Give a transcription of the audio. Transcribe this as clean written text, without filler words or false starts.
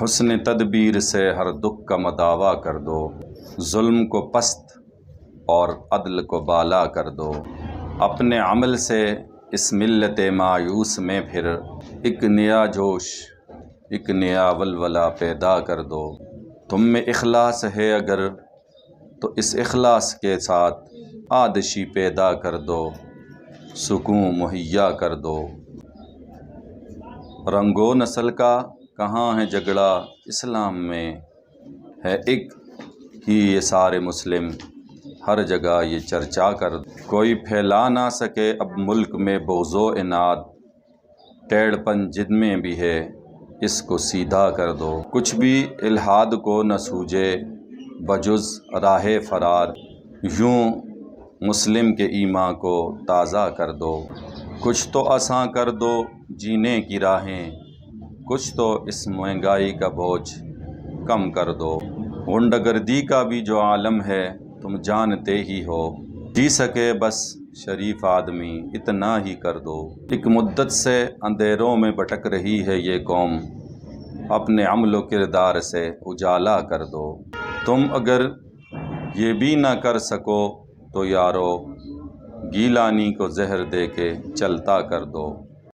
حسن تدبیر سے ہر دکھ کا مداوا کر دو، ظلم کو پست اور عدل کو بالا کر دو۔ اپنے عمل سے اس ملت مایوس میں پھر ایک نیا جوش، ایک نیا ولولہ پیدا کر دو۔ تم میں اخلاص ہے اگر تو اس اخلاص کے ساتھ آتشی پیدا کر دو، سکون مہیا کر دو۔ رنگ و نسل کا کہاں ہے جھگڑا اسلام میں، ہے ایک ہی یہ سارے مسلم، ہر جگہ یہ چرچا کر دو۔ کوئی پھیلا نہ سکے اب ملک میں بغض و عناد، ٹیڑھ پن جن میں بھی ہے اس کو سیدھا کر دو۔ کچھ بھی الحاد کو نہ سوجے بجز راہ فرار، یوں مسلم کے ایمان کو تازہ کر دو۔ کچھ تو آساں کر دو جینے کی راہیں، کچھ تو اس مہنگائی کا بوجھ کم کر دو۔ غنڈہ گردی کا بھی جو عالم ہے تم جانتے ہی ہو، جی سکے بس شریف آدمی اتنا ہی کر دو۔ ایک مدت سے اندھیروں میں بھٹک رہی ہے یہ قوم، اپنے عمل و کردار سے اجالا کر دو۔ تم اگر یہ بھی نہ کر سکو تو یارو گیلانی کو زہر دے کے چلتا کر دو۔